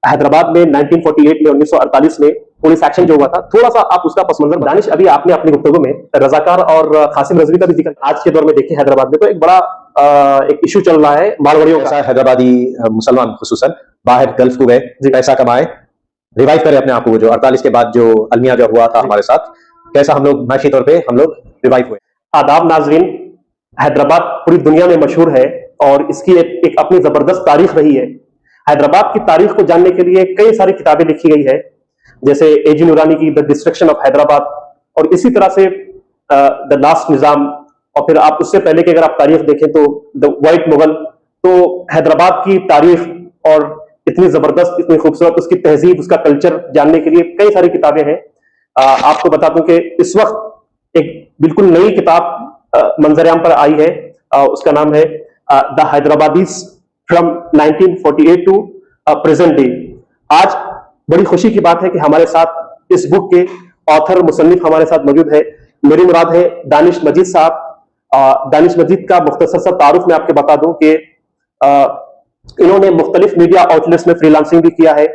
हैदराबाद में 1948 में 1948 में पुलिस एक्शन जो हुआ था, थोड़ा सा आप उसका पस मंजर। दानिश, अभी आपने अपनी गुफ्तगू में रजाकार और कासिम रजवी का भी जिक्र, आज के दौर में देखें हैदराबाद में तो एक बड़ा एक इशू चल रहा है मारवाड़ियों का। हैदराबादी मुसलमान खुसूसन बाहर गल्फ को गए, पैसा कमाए, रिवाइव करे अपने आप को। जो 48 के बाद जो अलमिया जो हुआ था हमारे साथ, कैसा हम लोग मैशी तौर पे हम लोग रिवाइव हुए। आदाब नाजरीन, हैदराबाद पूरी दुनिया में मशहूर है और इसकी एक अपनी जबरदस्त तारीख रही है। हैदराबाद की तारीख को जानने के लिए कई सारी किताबें लिखी गई है, जैसे एजी नूरानी की द डिस्ट्रक्शन ऑफ हैदराबाद, और इसी तरह से द लास्ट निजाम, और फिर आप उससे पहले की अगर आप तारीख देखें तो द वाइट मुगल। तो हैदराबाद की तारीख और इतनी जबरदस्त, इतनी खूबसूरत उसकी तहजीब, उसका कल्चर जानने के लिए कई सारी किताबें हैं। आपको बता दूं कि इस वक्त एक बिल्कुल नई किताब मंजरेआम पर आई है, उसका नाम है the Hyderabadis from 1948 to present day. आज बड़ी खुशी की बात है कि हमारे साथ इस बुक के ऑथर मुसन्निफ हमारे साथ मौजूद है। मेरी मुराद है दानिश मजीद साहब। दानिश मजीद का मुख्तसर सा तारुफ मैं आपके बता दूं कि इन्होंने मुख्तलिफ मीडिया आउटलेट्स में फ्रीलांसिंग भी किया है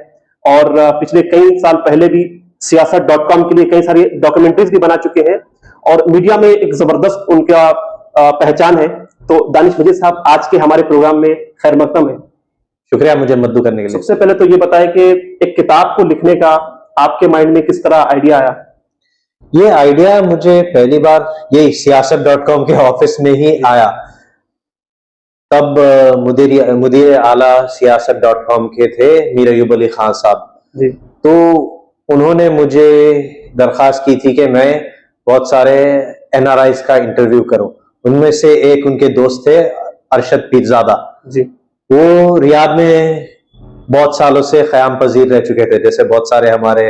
और पिछले कई साल पहले भी सियासत.com के लिए कई सारी डॉक्यूमेंट्रीज भी बना चुके हैं और मीडिया में एक जबरदस्त उनका पहचान है। तो दानिश मजीद साहब आज के हमारे प्रोग्राम में खैर मकदम है। शुक्रिया मुझे मद्दू करने के लिए। सबसे पहले तो ये बताएं कि एक किताब को लिखने का आपके माइंड में किस तरह आइडिया आया? ये आइडिया मुझे पहली बार ये सियासत.com के ऑफिस में ही आया। तब मुदीर आला सियासत.com के थे मीर अयूब अली खान साहब जी। तो उन्होंने मुझे दरखास्त की थी कि मैं बहुत सारे NRIs का इंटरव्यू करूं। उनमें से एक उनके दोस्त थे अरशद पीरजादा जी। वो रियाद में बहुत सालों से क़याम पजीर रह चुके थे, जैसे बहुत सारे हमारे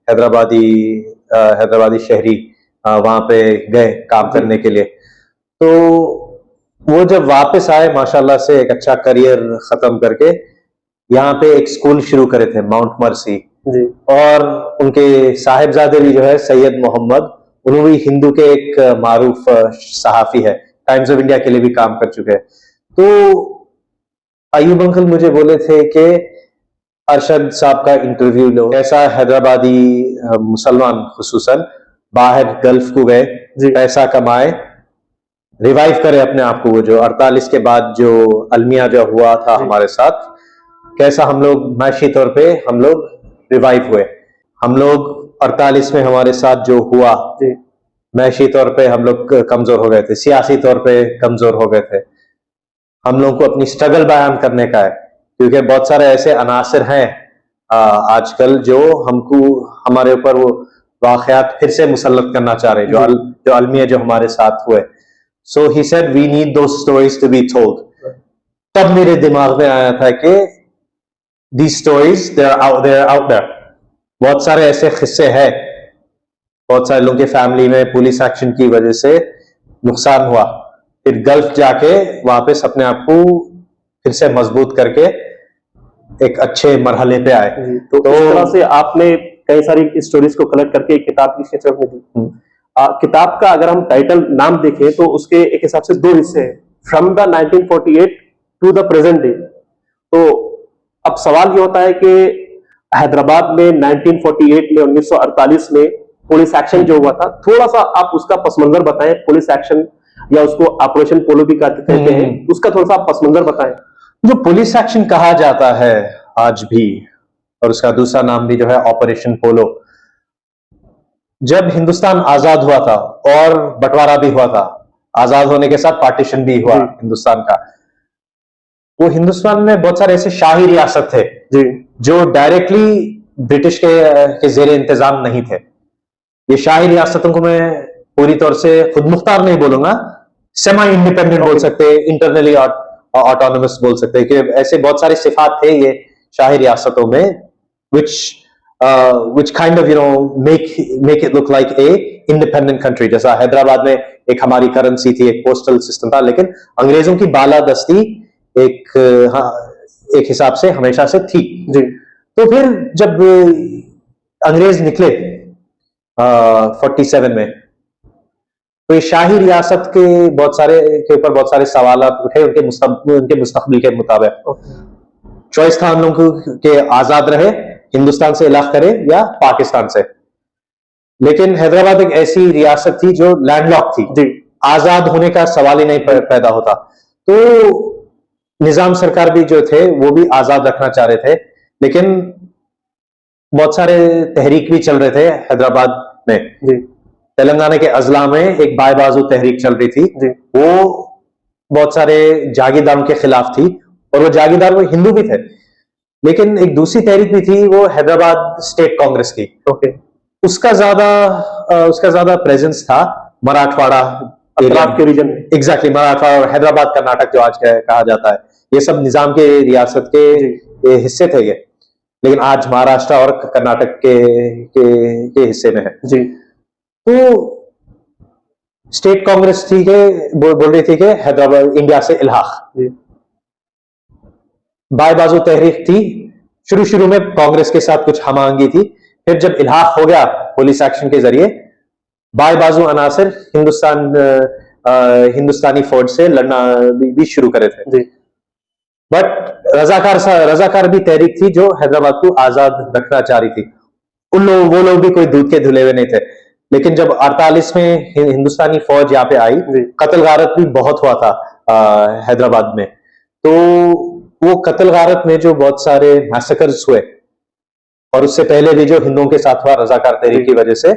हैदराबादी शहरी वहां पे गए काम करने के लिए। तो वो जब वापस आए माशाल्लाह से एक अच्छा करियर खत्म करके यहाँ पे एक स्कूल शुरू करे थे माउंट मर्सी जी। और उनके साहिबजादे भी जो है सैयद मोहम्मद, उन्होंने हिंदू के एक मारूफ सहाफी है, टाइम्स ऑफ इंडिया के लिए भी काम कर चुके हैं। तो अयूब अंकल मुझे बोले थे कि अरशद साहब का इंटरव्यू लो, ऐसा हैदराबादी मुसलमान खुसूसन बाहर गल्फ को गए, पैसा कमाए, रिवाइव करे अपने आप को। वो जो 48 के बाद जो अलमिया जो हुआ था हमारे साथ, कैसा हम लोग मैशी तौर पे हम लोग रिवाइव हुए। हम लोग 48 में हमारे साथ जो हुआ, मैशी तौर पे हम लोग कमजोर हो गए थे, सियासी तौर पे कमजोर हो गए थे। हम लोग को अपनी स्ट्रगल बयान करने का है, क्योंकि बहुत सारे ऐसे अनासर हैं आजकल जो हमको हमारे ऊपर वो वाकयात फिर से मुसल्लत करना चाह रहे, जो अलमिया जो हमारे साथ हुए। So he said we need those stories to be told. तब मेरे दिमाग में आया था कि these stories they're out there. बहुत सारे ऐसे किस्से हैं, बहुत सारे लोगों के फैमिली में पुलिस एक्शन की वजह से नुकसान हुआ, फिर गल्फ जाके वापस अपने आप को फिर से मजबूत करके एक अच्छे मरहले पे आए। तो इस तरह से आपने कई सारी स्टोरीज को कलेक्ट करके एक किताब की शेप में दी। किताब का अगर हम टाइटल नाम देखें तो उसके एक हिसाब से दो हिस्से हैं, from the 1948 to the present day. तो अब सवाल ये होता है कि हैदराबाद में 1948 में 1948 में पुलिस एक्शन जो हुआ था, थोड़ा सा आप उसका पसमंजर बताएं। पुलिस एक्शन या उसको ऑपरेशन पोलो भी कहते हैं, उसका थोड़ा सा पसमंजर बताएं। जो पुलिस एक्शन कहा जाता है आज भी, और उसका दूसरा नाम भी जो है ऑपरेशन पोलो, जब हिंदुस्तान आजाद हुआ था और बंटवारा भी हुआ था, आजाद होने के साथ पार्टीशन भी हुआ हिंदुस्तान का, वो हिंदुस्तान में बहुत सारे ऐसे शाही रियासत थे जी, जो डायरेक्टली ब्रिटिश के जेर इंतजाम नहीं थे। ये शाही रियासतों को मैं पूरी तौर से खुद मुख्तार नहीं बोलूंगा, सेमी इंडिपेंडेंट बोल सकते, इंटरनली ऑटोनोमस बोल सकते, कि ऐसे बहुत सारे सिफात थे ये शाही रियासतों में, which kind of make it look like a independent country। जैसा हैदराबाद में एक हमारी करेंसी थी, एक पोस्टल सिस्टम था, लेकिन अंग्रेजों की बालादस्ती एक हिसाब से हमेशा से थी जी। तो फिर जब अंग्रेज निकले 47 में, तो ये शाही रियासत के ऊपर बहुत सारे सवाल उठे उनके मुस्तकबिल के मुताबिक। चॉइस था उन लोगों को कि आजाद रहे, हिंदुस्तान से इलाक करे या पाकिस्तान से। लेकिन हैदराबाद एक ऐसी रियासत थी जो लैंडलॉक थी, जी आजाद होने का सवाल ही नहीं पैदा होता। तो निजाम सरकार भी जो थे वो भी आजाद रखना चाह रहे थे, लेकिन बहुत सारे तहरीक भी चल रहे थे हैदराबाद में। जी तेलंगाना के अजला में एक बाय बाजू तहरीक चल रही थी, जी वो बहुत सारे जागीरदारों के खिलाफ थी, और वो जागीरदार वो हिंदू भी थे। लेकिन एक दूसरी तहरीक भी थी, वो हैदराबाद स्टेट कांग्रेस की। ओके उसका ज्यादा प्रेजेंस था मराठवाड़ा अतराफ के रीजन में। एग्जैक्टली, मराठवाड़ा और हैदराबाद कर्नाटक जो आज कहा जाता है, ये सब निजाम के रियासत के हिस्से थे ये, लेकिन आज महाराष्ट्र और कर्नाटक के हिस्से में है। जी तो स्टेट कांग्रेस थी के बोल रही थी कि हैदराबाद इंडिया से इल्हाक। जी बाय बाजू तहरीक थी, शुरू में कांग्रेस के साथ कुछ हमांगी थी, फिर जब इल्हाक हो गया पुलिस एक्शन के जरिए, बाय बाजू अनासर हिंदुस्तानी फौज से लड़ना भी शुरू करे थे। जी बट रजाकार भी तहरीक थी जो हैदराबाद को आजाद रखना चाह रही थी। वो लोग भी कोई दूध के धुले हुए नहीं थे। लेकिन जब 48 में हिंदुस्तानी फौज यहाँ पे आई, कत्ल गारत भी बहुत हुआ था हैदराबाद में। तो वो कत्ल गारत में जो बहुत सारे मैसेकर्स हुए, और उससे पहले भी जो हिंदुओं के साथ हुआ रजाकार तहरीक की वजह से,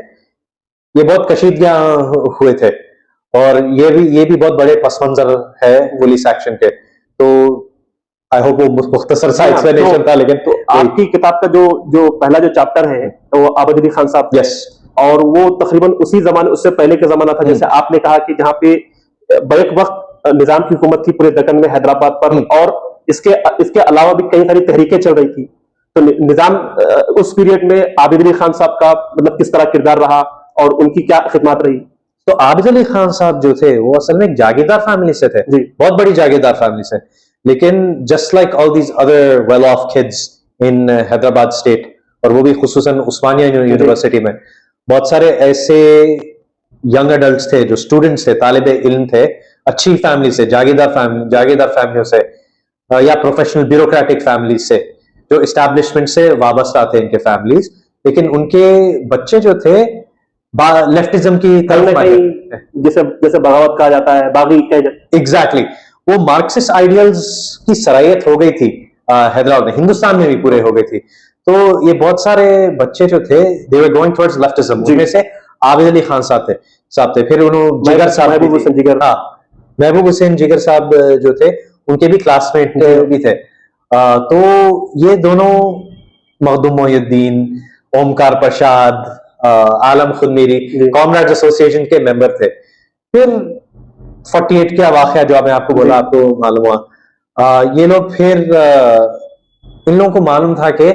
ये बहुत कशीदगियां हुए थे, और ये भी बहुत बड़े पस मंजर है पुलिस एक्शन के। तो आई होप वो मुख्तसर सा एक्सप्लेनेशन था, लेकिन तो आपकी किताब का जो पहला जो चैप्टर है तो वो आबिद अली खान साहब, यस, और वो तकरीबन उसी जमाने, उससे पहले का जमाना था, जैसे आपने कहा कि जहाँ पे बैक वक्त निजाम की हुकूमत थी पूरे दक्कन में, हैदराबाद पर, और इसके अलावा भी कई सारी तहरीकें चल रही थी। तो निजाम उस पीरियड में आबिद अली खान साहब का मतलब किस तरह किरदार रहा और उनकी क्या खिदमत रही? तो आबिद अली खान साहब जो थे वो असल में एक जागीरदार फैमिली से थे, बहुत बड़ी जागीरदार फैमिली से। लेकिन just like all these other well of kids in Hyderabad state, और वो भी खुसूसन उस्मानिया यूनिवर्सिटी में, बहुत सारे ऐसे यंग एडल्ट्स थे जो स्टूडेंट्स थे, तालिबे इल्म थे, अच्छी फैमिली से, जागीरदार फैमिलियों से, या प्रोफेशनल ब्यूरोक्रेटिक फैमिली से, जो इस्टेब्लिशमेंट से वाबस्ता थे इनके फैमिलीज। लेकिन उनके बच्चे जो थे लेफ्टिज्म की तरफ, जैसे बगावत कहा जाता है, बागी कहा जाता है, एग्जैक्टली, वो मार्क्सिस्ट आइडियल्स की सरायत हो गई थी हैदराबाद में, हिंदुस्तान में भी पूरे हो गई थी। तो ये बहुत सारे बच्चे जो थे, दे वर गोइंग टुवर्ड्स लेफ्टिज्म। उनमें से आबिद अली खान साहब थे, फिर उन्होंने जिगर साहब, महबूब हुसैन जिगर साहब जो थे, उनके भी क्लासमेट भी थे। तो ये दोनों, मखदूम मोहिउद्दीन, ओमकार प्रसाद, आलम खुद मीरी, कॉमरेड्स एसोसिएशन के मेंबर थे। फिर 48 का वाकया जो मैं आपको बोला, आपको मालूम हुआ, ये लोग फिर इन लोगों को मालूम था कि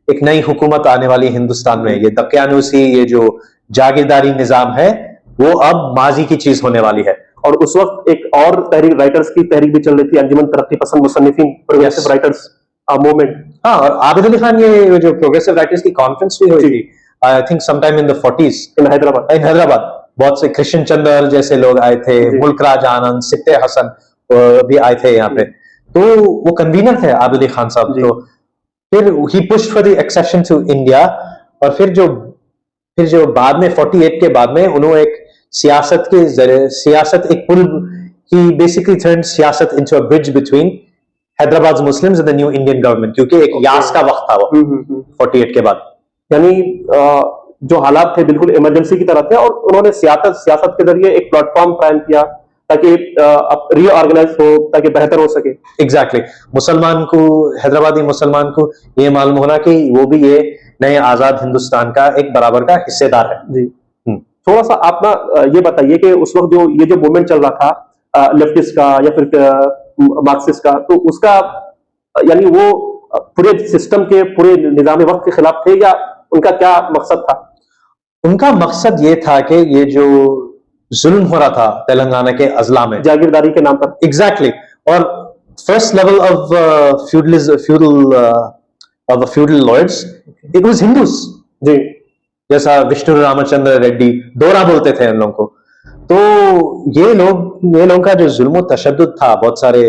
एक नई हुकूमत आने वाली हिंदुस्तान में, ये दक्यानूसी, ये जो जागीरदारी निजाम है, वो अब माजी की चीज होने वाली है। और उस वक्त एक और तहरीक, राइटर्स की तहरीक भी चल रही थी, अंजुमन तरक्की पसंद मुसन्निफीन, प्रोग्रेसिव राइटर्स मूवमेंट। हाँ, और आबिद अली खान, ये जो प्रोग्रेसिव राइटर्स की कॉन्फ्रेंस भी हुई थी, I think sometime in the 40s इन हैदराबाद। बहुत से कृष्ण चंद्र जैसे लोग आए थे, मुल्क राज आनंद, सिट्टे हसन भी आए थे यहाँ पे। तो वो कन्वीनर थे आबिद अली खान साहब। तो फिर he pushed for the accession to India, और फिर जो बाद में 48 के बाद में उन्होंने एक सियासत एक पुल, ही बेसिकली टर्न्ड सियासत into a bridge between Hyderabad Muslims and the new Indian government, क्योंकि एक यास का वक्त था वो 48 के बाद। यानी जो हालात थे बिल्कुल इमरजेंसी की तरह थे, और उन्होंने सियासत के जरिए एक प्लेटफॉर्म कायम किया ताकि रीऑर्गेनाइज हो, ताकि बेहतर हो सके। एग्जैक्टली, मुसलमान को, हैदराबादी मुसलमान को ये मालूम होना कि वो भी ये नए आजाद हिंदुस्तान का एक बराबर का हिस्सेदार है। जी, थोड़ा सा आप ना ये बताइए कि उस वक्त जो मूवमेंट चल रहा था लेफ्टिस्ट का या फिर मार्क्सिस्ट का, तो उसका यानी वो पूरे सिस्टम के, पूरे निजाम वक्त के खिलाफ थे, या उनका क्या मकसद था? उनका मकसद ये था कि ये जो जुल्म हो रहा था तेलंगाना के अजला में जागीरदारी के नाम पर, एग्जैक्टली, और first level of feudal lords, it was Hindus. जी, जैसा विष्णु रामचंद्र रेड्डी, दोरा बोलते थे इन लोगों को। तो ये लोग का जो जुल्म तशद्दुद था बहुत सारे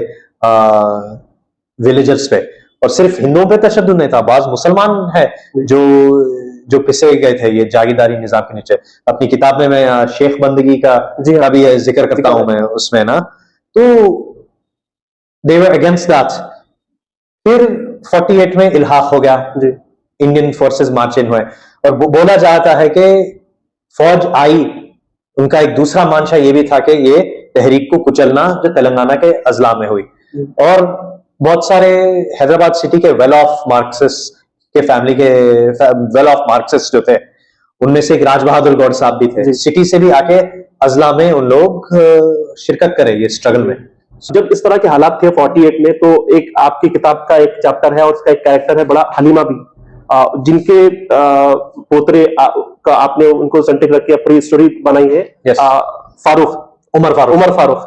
विलेजर्स पे, और सिर्फ हिंदुओं पे तशद्दुद नहीं था, बाज मुसलमान है जो जो पिसे गए थे ये जागीरदारी निजाम के नीचे। अपनी किताब में मैं शेख बंदगी का भी जिक्र करता हूं मैं उसमें ना, तो दे वर अगेंस्ट दैट। फिर 48 में इल्हाक हो गया, इंडियन फोर्सेस मार्च इन हुए और बोला जाता है कि फौज आई, उनका एक दूसरा मंशा ये भी था कि ये तहरीक को कुचलना जो तेलंगाना के अजला में हुई। और बहुत सारे हैदराबाद सिटी के वेल ऑफ मार्क्सिस्ट के फैमिली के वेल ऑफ मार्क्सिस्ट जो थे, उनमें से एक राज बहादुर गौड़ साहब भी थे, सिटी से भी आके अजला में उन लोग शिरकत करे ये स्ट्रगल में। जब इस तरह के हालात थे 48 में, तो एक आपकी किताब का एक चैप्टर है और उसका एक कैरेक्टर है बड़ा हलीमा भी, जिनके पोतरे का आपने उनको सेंटर रख के पूरी स्टोरी बनाई है। उमर फारूक।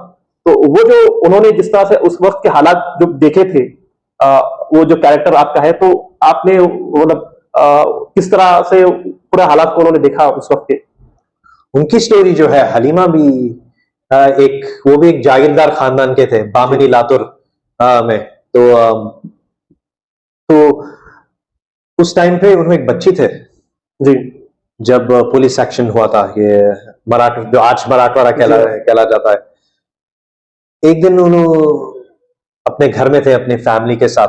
तो वो जो उन्होंने जिस तरह से उस वक्त के हालात जो देखे थे, वो जो कैरेक्टर आपका है, तो आपने मतलब किस तरह से पूरा हालात को उन्होंने देखा उस वक्त के? उनकी स्टोरी जो है, हलीमा भी वो भी एक जागीरदार खानदान के थे, बामिनी लातुर में। तो उस टाइम पे उनमें एक बच्ची थे जी, जब पुलिस एक्शन हुआ था, ये जो आज मराठवाड़ा कहला जाता है। एक दिन उन्होंने अपने घर में थे अपनी फैमिली के साथ,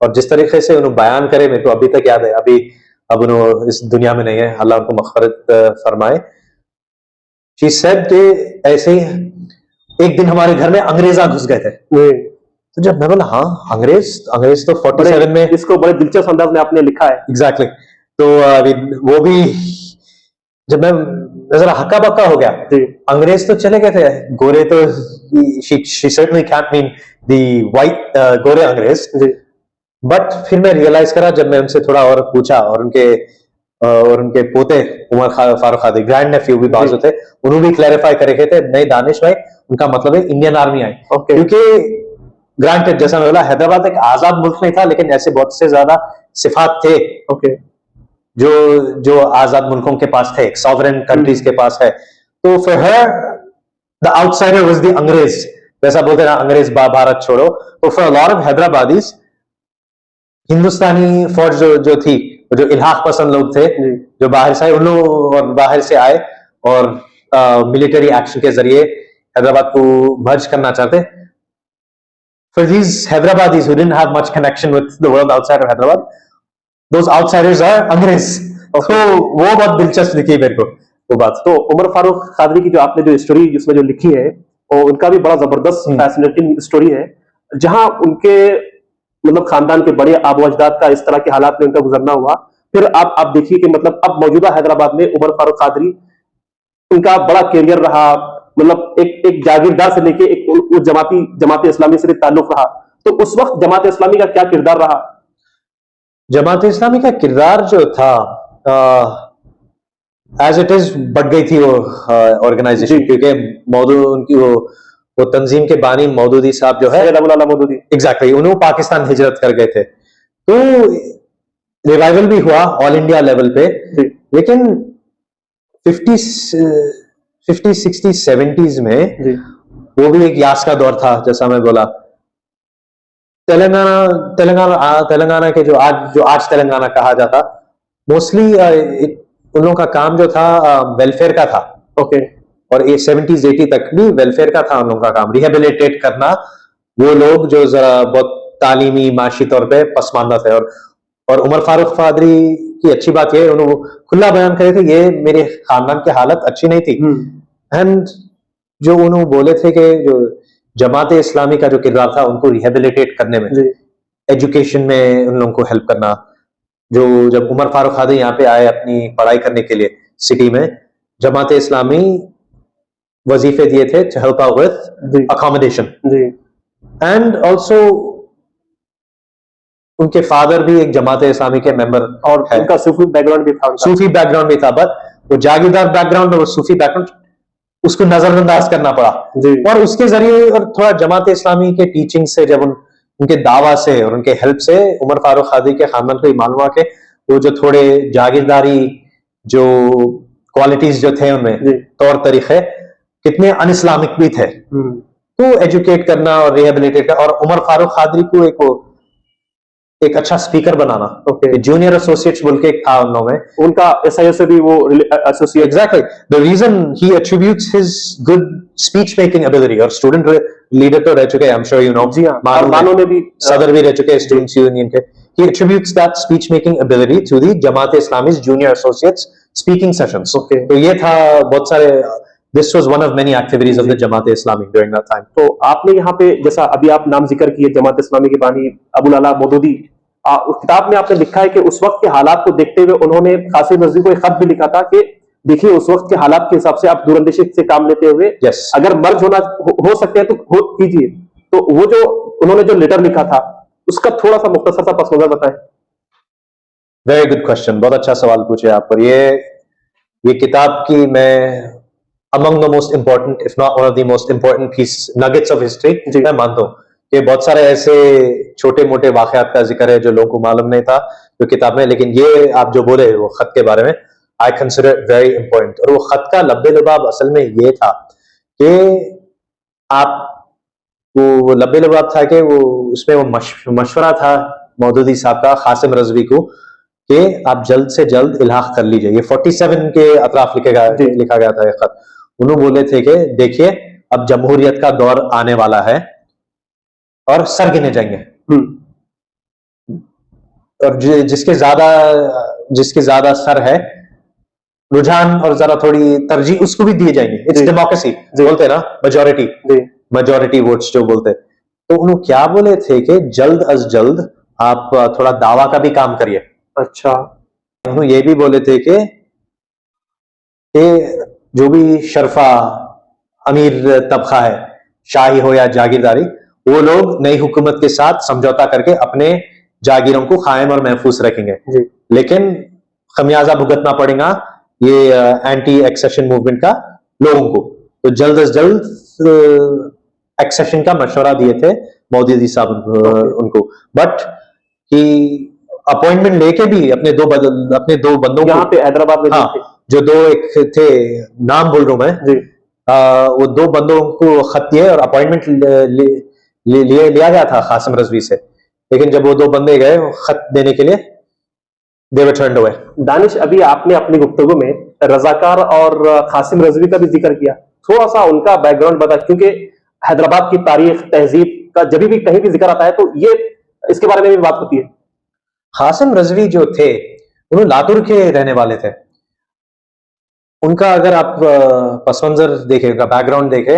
और जिस तरीके से उन्होंने बयान करे मेरे को अभी तक याद है। अब उन्होंने इस दुनिया में नहीं है, अल्लाह उनको मग़फ़िरत फरमाए। शी सेड कि ऐसे ही एक दिन हमारे घर में अंग्रेजा घुस गए थे। तो जब मैं बोला हाँ अंग्रेज तो 47 में, इसको बड़े दिलचस्प अंदाज में आपने लिखा है। एग्जैक्टली। तो वो भी जब मैं जरा हक्का बक्का हो गया, अंग्रेज तो चले गए थे, गोरे तो she certainly can't mean the white गोरे अंग्रेज। बट फिर मैं रियलाइज करा जब मैं उनसे थोड़ा और पूछा, और उनके पोते उमर फारूक खादी, ग्रैंड नेफ्यू भी बाजू थे, उन्होंने भी क्लैरिफाई करे थे, नहीं दानिश भाई उनका मतलब है इंडियन आर्मी आई। क्योंकि ग्रांटेड, जैसा मैं बोला, हैदराबाद एक आजाद मुल्क नहीं था, लेकिन ऐसे बहुत से ज्यादा सिफात थे जो आजाद मुल्कों के पास थे, सॉवरेन कंट्रीज के पास है। तो for her the outsider was the अंग्रेज, जैसा बोलते ना अंग्रेज भारत छोड़ो। तो फॉर अ लॉट ऑफ हैदराबादीज, हिंदुस्तानी फौज जो थी, जो इल्हाक पसंद लोग थे, जो बाहर से आए, उन लोग और बाहर से आए और मिलिट्री एक्शन के जरिए हैदराबाद को मर्ज करना चाहते। For these Hyderabadis who didn't have much connection with the world outside of Hyderabad, those outsiders are अंग्रेज। तो वो बहुत दिलचस्प दिखी मेरे को वो बात। तो उमर फारूक कादरी की जो आपने जो स्टोरी जिसमें जो लिखी है, और उनका भी बड़ा जबरदस्त फैसिनेटिंग स्टोरी है, जहां उनके मतलब खानदान के बड़े आबो अजदाद का इस तरह के हालात में उनका गुजरना हुआ। फिर आप देखिए कि मतलब अब मौजूदा हैदराबाद में उमर फारूक कादरी, उनका बड़ा कैरियर रहा, मतलब एक जागीरदार से लेके एक जमात इस्लामी से ताल्लुक रहा। तो उस वक्त जमात इस्लामी का क्या किरदार रहा? जमात इस्लामी का किरदार जो था, एज इट इज बढ़ गई थी वो ऑर्गेनाइजेशन, क्योंकि उनकी वो तंजीम के बानी मौदूदी साहब जो है, मौदूदी, एग्जैक्टली, उन्होंने पाकिस्तान हिजरत कर गए थे। तो रिवाइवल भी हुआ ऑल इंडिया लेवल पे, लेकिन 50, 60, 70s में वो भी एक यास का दौर था। जैसा मैं बोला, तेलंगाना के जो आज तेलंगाना कहा जाता, मोस्टली उन लोगों का काम जो था वेलफेयर का था। और ये 70s 80 तक भी वेलफेयर का था उन लोगों का काम, रिहेबिलिटेट करना वो लोग जो जरा बहुत तालीमी माशी तौर पे पसमानदा थे। और उमर फारूक कादरी की अच्छी बात ये, उन्होंने खुला बयान करे थे, ये मेरे खानदान की हालत अच्छी नहीं थी। एंड जो उन्होंने बोले थे कि जो जमात इस्लामी का जो किरदार था, उनको रिहेबिलिटेट करने में, एजुकेशन में उन लोगों को हेल्प करना। जब उमर फारूक कादरी यहाँ पे आए अपनी पढ़ाई करने के लिए सिटी में, जमात इस्लामी वजीफे दिए थे to help out with accommodation. And also उनके फादर भी एक जमात इस्लामी के मेंबर, और उनका सूफी बैकग्राउंड भी था। बट वो जागीरदार बैकग्राउंड और वो सूफी बैकग्राउंड, उसको नजरअंदाज करना पड़ा। और उसके जरिए और थोड़ा जमात इस्लामी के टीचिंग से, जब उनके दावा से और उनके हेल्प से उमर फारूक कादरी के खानदान को मालूम हुआ कि वो जो थोड़े जागीरदारी जो क्वालिटीज जो थे उनमें, तौर तरीके कितने अनइस्लामिक भी थे। तो एजुकेट करना और रिहेबिलिटेट करना, और उमर फारूक कादरी को एक वो एक अच्छा स्पीकर बनाना। ओके। जूनियर एसोसिएट्स बोल के एक था उन लोगों में। उनका SIO से भी वो associate. Exactly. The reason he attributes his good speech making ability, और स्टूडेंट लीडर तो रह चुके हैं, I'm sure you know। जी हाँ, और मानो ने भी सदर भी रह चुके हैं स्टूडेंट्स यूनियन के। He attributes that speech making ability to the Jamaat Islami's junior associates speaking sessions। Okay। तो ये था बहुत सारे, this was one of many activities of the Jamaat Islami during that time। तो आपने यहाँ पे जैसा अभी आप नाम जिक्र किए जमात इस्लामी के बानी अबुल आला मौदूदी, उस किताब में आपने लिखा है कि उस वक्त के हालात को देखते हुए उन्होंने कासिम रजवी को एक खत भी लिखा था कि देखिए उस वक्त के हालात के हिसाब से आप दूरंदेशी से काम लेते हुए Yes। अगर मर्ज होना हो सकते हैं तो हो कीजिए। तो वो जो उन्होंने जो लेटर लिखा था उसका थोड़ा सा मुख्तसर सा पस मंजर बताएं। वेरी गुड क्वेश्चन, बहुत अच्छा सवाल पूछे आप। पर ये किताब की मैं among the most important, if not one of the most important piece nuggets of history मैं मानता हूँ कि बहुत सारे ऐसे छोटे मोटे वाकयात का जिक्र है जो लोगों को मालूम नहीं था जो किताब में, लेकिन ये आप जो बोले वो खत के बारे में I consider it very important। और वो खत का लब्बे लुबाब असल में ये था कि आप वो लब्बे लुबाब था कि वो उसमें वो मशवरा था मौदूदी साहब का कासिम रजवी को कि आप जल्द से जल्द इल्हाक कर लीजिए। ये 47 के अतराफ लिखा गया था ये खत। उन्होंने बोले थे कि देखिए अब जमहूरियत का दौर आने वाला है और सर गिने जाएंगे, और जिसके ज्यादा सर है रुझान और जरा थोड़ी तरजीह उसको भी दिए जाएंगे। इट्स डेमोक्रेसी बोलते हैं ना, मेजॉरिटी वोट्स जो बोलते हैं। तो उन्होंने क्या बोले थे कि जल्द अज जल्द आप थोड़ा दावा का भी काम करिए। अच्छा। उन्होंने ये भी बोले थे कि जो भी शरफा अमीर तबका है, शाही हो या जागीरदारी, वो लोग नई हुकूमत के साथ समझौता करके अपने जागीरों को कायम और महफूज रखेंगे, लेकिन खमियाजा भुगतना पड़ेगा ये एंटी एक्सेशन मूवमेंट का लोगों को। तो जल्द अज जल्द एक्सेशन का मशवरा दिए थे मौदूदी साहब उनको। बट कि अपॉइंटमेंट लेके भी अपने दो बंदों यहाँ पे हैदराबाद में जो दो एक थे, नाम बोल रहा हूं मैं, वो दो बंदों को खत दिए और अपॉइंटमेंट लिया गया था कासिम रजवी से, लेकिन जब वो दो बंदे गए खत देने के लिए they were turned away। Danish, अभी आपने अपनी गुफ्तगू में रजाकार और कासिम रजवी का भी जिक्र किया, थोड़ा सा उनका बैकग्राउंड बता, क्योंकि हैदराबाद की तारीख तहजीब का जब भी कहीं भी जिक्र आता है तो ये इसके बारे में भी बात होती है। कासिम रजवी जो थे उन्होंने लातूर के रहने वाले थे। उनका अगर आप पस मंजर देखे, उनका बैकग्राउंड देखे,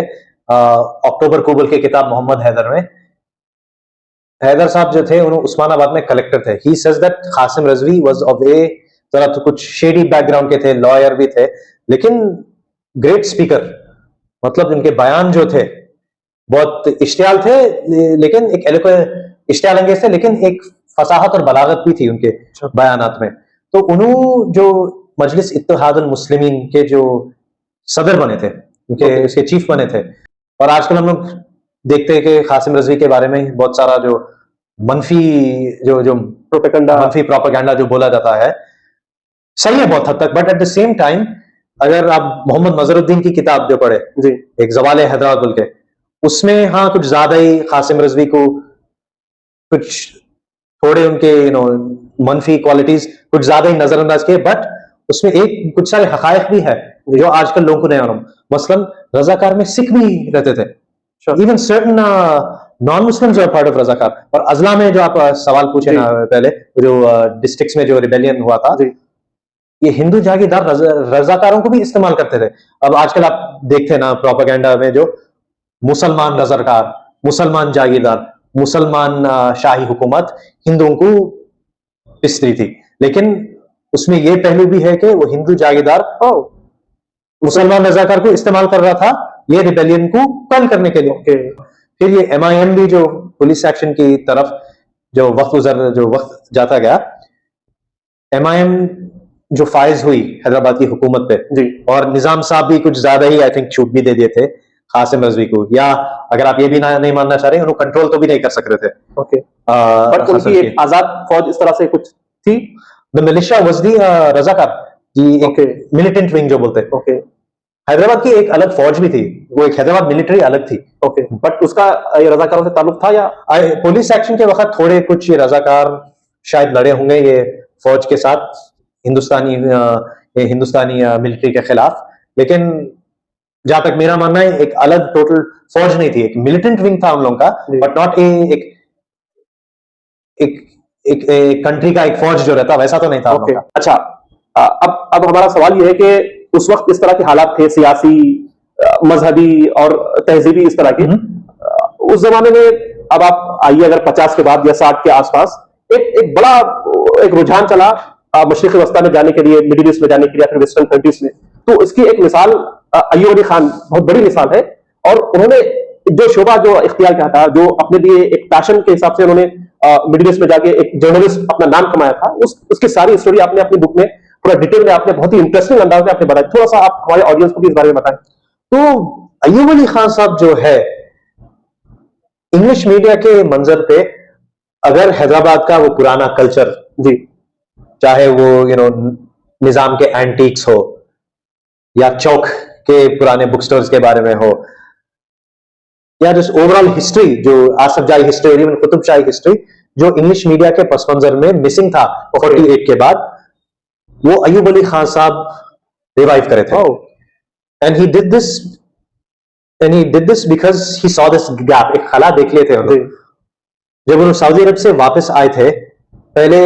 अक्टूबर कोबल के किताब मोहम्मद हैदर में हैदर साहब जो थे उन्होंने उस्मानाबाद में कलेक्टर थे। He says that Qasim Razvi was of a जरा तो कुछ शेडी बैकग्राउंड के थे, लॉयर भी थे, लेकिन ग्रेट स्पीकर। मतलब उनके बयान जो थे बहुत इश्तियाल थे, लेकिन एक इश्तियाल अंगेज थे, लेकिन एक फसाहत और बलागत भी थी उनके बयानात में। तो उन्होंने जो मजलिस इत्तेहादुल मुस्लिमीन के जो सदर बने थे, उनके उसके चीफ बने थे। और आजकल हम लोग देखते हैं कि कासिम रजवी के बारे में बहुत सारा जो मनफी जो प्रोपेगेंडा जो बोला जाता है, सही है बहुत हद तक, but at the same time अगर आप मोहम्मद मजहरुद्दीन की किताब जो पढ़े एक जवाले हैदराबाद बोल के, उसमें हाँ कुछ ज्यादा ही कासिम रजवी को कुछ थोड़े उनके मनफी क्वालिटीज कुछ ज्यादा ही नजरअंदाज किए, बट उसमें एक कुछ सारे हकायक भी है जो आजकल लोगों को नहीं मालूम। मसलन रजाकार में सिख भी रहते थे, even certain non Muslims are part of Razakar. और अजला में जो आप सवाल पूछे ना पहले, जो डिस्ट्रिक्ट्स में जो रिबेलियन हुआ था, ये हिंदू जागीरदार रजाकारों को भी इस्तेमाल करते थे। अब आजकल आप देखते हैं ना प्रोपेगेंडा में जो मुसलमान रजाकार, मुसलमान जागीरदार, मुसलमान शाही हुकूमत हिंदुओं को पिसती थी, लेकिन उसमें यह पहलू भी है कि वो हिंदू जागीरदार मुसलमान रजाकार को इस्तेमाल कर रहा था ये रिबेलियन को कल करने के लिए। फिर ये MIM भी जो पुलिस एक्शन की तरफ जो वक्त जाता गया, MIM जो फाइज हुई हैदराबाद की हुकूमत पे, और निजाम साहब भी कुछ ज्यादा ही आई थिंक छूट भी दे दिए थे कासिम रजवी को, या अगर आप ये भी नहीं मानना चाह रहे, उन्होंने कंट्रोल तो भी नहीं कर सक रहे थे। बट उनकी एक आजाद फौज इस तरह से कुछ थी। द मिलिशिया वाज दी रजाकार जी, एक मिलिटेंट विंग जो बोलते हैं। हैदराबाद की एक अलग फौज भी थी, वो एक हैदराबाद मिलिट्री अलग थी। बट उसका रजाकारों से ताल्लुक था, या पुलिस एक्शन के वक्त थोड़े कुछ ये रजाकार शायद लड़े होंगे ये फौज के साथ, हिंदुस्तानी मिलिट्री के खिलाफ। लेकिन जहां तक मेरा मानना है, एक अलग टोटल फौज नहीं थी, एक मिलिटेंट विंग था उन लोगों का, बट नॉट एक कंट्री का एक फौज जो रहता वैसा तो नहीं था। ओके, अच्छा, अब हमारा सवाल यह है कि उस वक्त इस तरह के हालात थे, सियासी, मजहबी और तहजीबी, इस तरह के। उस जमाने में अब आप आइए, अगर 50 के बाद या 60 के आसपास एक बड़ा एक रुझान चला मशरिक वस्ता में जाने के लिए, मिडिल ईस्ट में जाने के लिए, फिर वेस्टर्न कंट्रीज में। तो इसकी एक मिसाल अय्यूब अली खान बहुत बड़ी मिसाल है, और उन्होंने जो शोबा जो इख्तियार किया था, जो अपने लिए एक पैशन के हिसाब से उन्होंने मिडिल ईस्ट में जाके एक जर्नलिस्ट अपना नाम कमाया था, उसकी सारी स्टोरी आपने अपनी बुक में पूरा डिटेल में आपने बहुत ही इंटरेस्टिंग अंदाज में आपने बताया। थोड़ा सा आप हमारे ऑडियंस को भी इस बारे में बताएं। तो अय्यूब अली खान साहब जो है, इंग्लिश मीडिया के मंजर पे अगर हैदराबाद का वो पुराना कल्चर, जी, चाहे वो निजाम के एंटीक्स हो, या चौक के पुराने बुक स्टोर्स के बारे में हो, या जस्ट ओवरऑल हिस्ट्री, जो आसफ जाही हिस्ट्री, इवन कुतुब शाही हिस्ट्री, जो इंग्लिश मीडिया के पस मंजर में मिसिंग था 48 के बाद, वो अय्यूब अली खान साहब रिवाइव करे थे। And he did this because he saw this gap, एक खला देख लिए थे उन्होंने। जब उन्होंने सऊदी अरब से वापस आए थे, पहले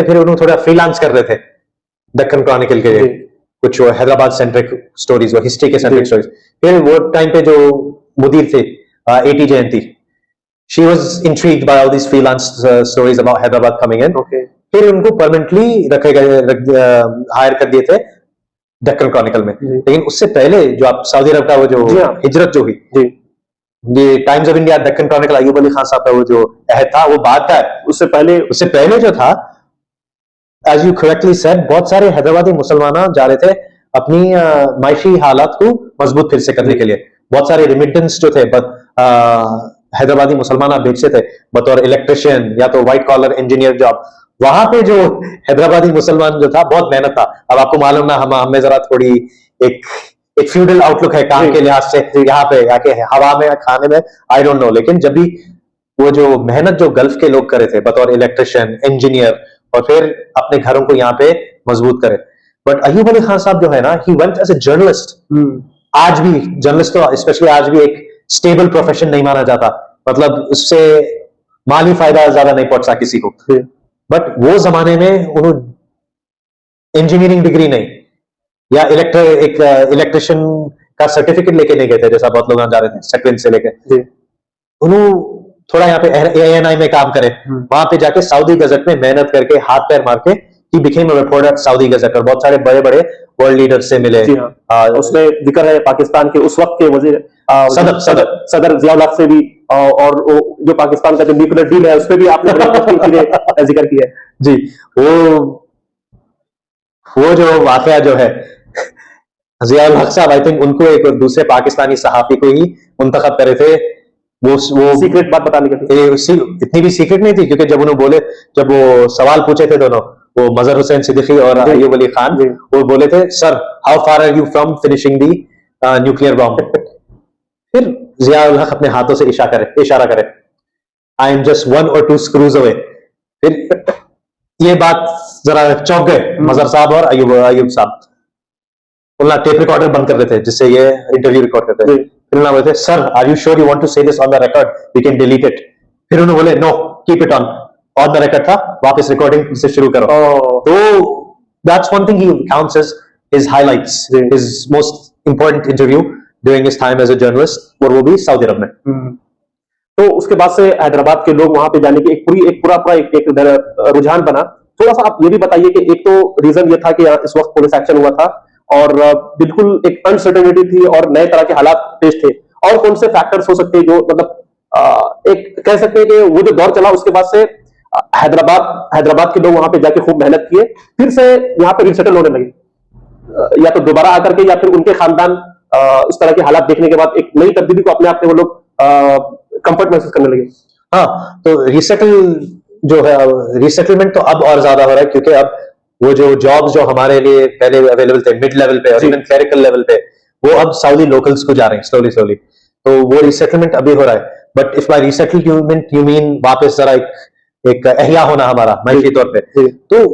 फिर उन्होंने थोड़ा फ्रीलांस कर रहे थे दक्कन क्रॉनिकल के लिए, कुछ हैदराबाद सेंट्रिक स्टोरीज, वो हिस्ट्री के सेंट्रिक स्टोरीज। फिर वो टाइम पे जो मुदीर थे AT Jayanti, she was intrigued by all this freelance stories about Hyderabad coming in. फिर उनको परमानेंटली हायर कर दिए थे दक्कन क्रॉनिकल में। लेकिन उससे पहले जो आप सऊदी अरब का वो जो हिजरत जो हुई, ये Times of India Deccan Chronicle Ayub Ali Khan sahab का वो जो अहद था, वो बात था। उससे पहले जो था, एज यू करेक्टली सेड, बहुत सारे हैदराबादी मुसलमान जा रहे थे अपनी मायशी हालात को मजबूत फिर से करने के लिए। बहुत सारे रिमिटेंस जो थे हैदराबादी मुसलमान बेचते थे बतौर इलेक्ट्रिशियन या तो व्हाइट कॉलर इंजीनियर जॉब। वहां पे जो हैदराबादी मुसलमान जो था, बहुत मेहनत था। अब आपको मालूम ना, हमें जरा थोड़ी एक फ्यूडल आउटलुक है काम के लिहाज से, यहाँ पे आके हवा में खाने में, आई डोंट नो। लेकिन जब भी वो जो मेहनत जो गल्फ के लोग करे थे बतौर इलेक्ट्रिशियन, इंजीनियर, और फिर अपने घरों को यहाँ पे मजबूत करे। बट अय्यूब अली खान साहब जो है ना, he went as a journalist. आज भी जर्नलिस्ट तो स्पेशली आज भी एक स्टेबल प्रोफेशन नहीं माना जाता, मतलब उससे माली फायदा ज्यादा नहीं पहुंचता किसी को। बट वो जमाने में उन्होंने इंजीनियरिंग डिग्री नहीं या इलेक्ट्रिशियन का सर्टिफिकेट लेके नहीं गए थे, जैसा बहुत लोग जा रहे थे सेकंड से लेके। उन्होंने थोड़ा यहाँ पे ANI में काम करे, वहां पे जाके सऊदी गजट में मेहनत करके हाथ पैर मार के he became a reporter Saudi gazette, और बहुत सारे बड़े बड़े वर्ल्ड लीडर से मिले। उसमें जिक्र है पाकिस्तान के उस वक्त के वजीर सदर जियाउल हक से भी, और जो पाकिस्तान का जो न्यूक्लियर डील है उस पर भी आपने जिक्र किया है। जी, वो जो वाकया जो है, जियाउल हक साहब आई थिंक उनको एक दूसरे पाकिस्तानी सहाफी को ही मुंतखब करे थे वो सीक्रेट बात बताने के लिए। इतनी भी सीक्रेट नहीं थी, क्योंकि जब उन्होंने बोले, जब वो सवाल पूछे थे दोनों, वो मजहर हुसैन सिद्दीकी और अय्यूब अली खान, वो बोले थे, sir how far are you from finishing the nuclear bomb. फिर जियाउल हक अपने हाथों से इशारा करे, I am just 1 or 2 screws away. फिर ये बात जरा चौंक गए मजहर साहब और अय्यूब साहब। उन्होंने टेप रिकॉर्डर बंद कर रहे थे जिससे ये इंटरव्यू रिकॉर्ड करते थे। फिर उन्होंने बोले थे, sir are you sure you want to say this on the record, we can delete it. फिर उन्होंने बोले, no keep it on the record था, वापस रिकॉर्डिंग से शुरू करो। तो that's one thing he counts as his highlights, his most important interview during his time as a journalist, और वो भी सऊदी अरब में। तो उसके बाद से हैदराबाद के लोग वहां पे जाने की एक पूरा रुझान बना। थोड़ा सा आप ये भी बताइए कि एक तो रीजन ये था कि इस वक्त पुलिस एक्शन हुआ था, और बिल्कुल एक अनसर्टेनिटी थी, और नए तरह के हालात पेश थे, और कौन से फैक्टर्स हो सकते हैं जो मतलब एक कह सकते हैं कि वो जो दौर चला उसके बाद से हैदराबाद के लोग वहां पे जाके खूब मेहनत किए, फिर से यहाँ पे रिसेटल होने लगे, या तो दोबारा आकर के, या फिर उनके खानदान इस तरह के हालात देखने के बाद एक नई तब्दीली को अपने आप में वो लोग कंफर्ट महसूस करने लगे। हाँ, तो रिसेटलमेंट तो अब और ज्यादा हो रहा है, क्योंकि अब वो जो जॉब्स जो हमारे लिए पहले अवेलेबल थे मिड लेवल पे और इवन क्लरिकल लेवल पे, वो अब सऊदी लोकल्स को जा रहे हैं स्लोली। तो वो रिसेटलमेंट अभी हो रहा है। But if bye resettlement you mean वापस जरा एक एहया होना हमारा मैशी तौर पे। जी। तो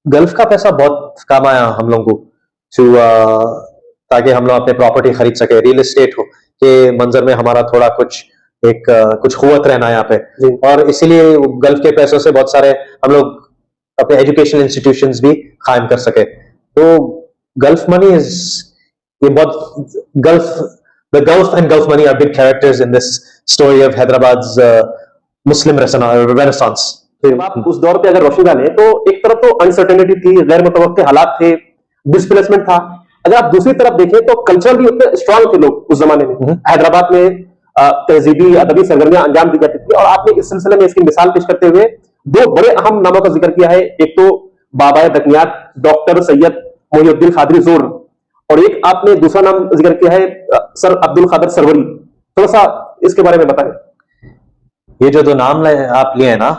गल्फ का पैसा बहुत काम आया हम लोगों को, ताकि हम लोग अपने प्रॉपर्टी खरीद सके, रियल एस्टेट हो के मंजर में हमारा थोड़ा कुछ कुछ कुव्वत रहना यहाँ पे। जी। और इसीलिए गल्फ के पैसों से बहुत सारे हम लोग अपने एजुकेशन इंस्टीट्यूशंस भी कायम कर सके। तो गल्फ मनी इज, ये बहुत the gulf and gulf money are big characters in this story of Hyderabad's Muslim renaissance. जब आप उस दौर पे अगर रोशनी डालें तो एक तरफ तो अनसर्टेनिटी थी, गैर मुतवक्के हालात थे, डिस्प्लेसमेंट था। अगर आप दूसरी तरफ देखें तो कल्चर भी उतने स्ट्रांग थे लोग उस जमाने में। हैदराबाद में तहजीबी अदबी सरगर्मियां अंजाम दी जाती थी। और आपने इस सिलसिले में इसकी मिसाल पेश करते हुए दो बड़े अहम नामों का जिक्र किया है। एक तो बाबा दकनियात डॉक्टर सैयद मोहिउद्दीन खादरी जोर, और एक आपने दूसरा नाम जिक्र किया है सर अब्दुल कादिर सरवरी। थोड़ा सा इसके बारे में बताएं। ये जो दो नाम आप लिए हैं ना,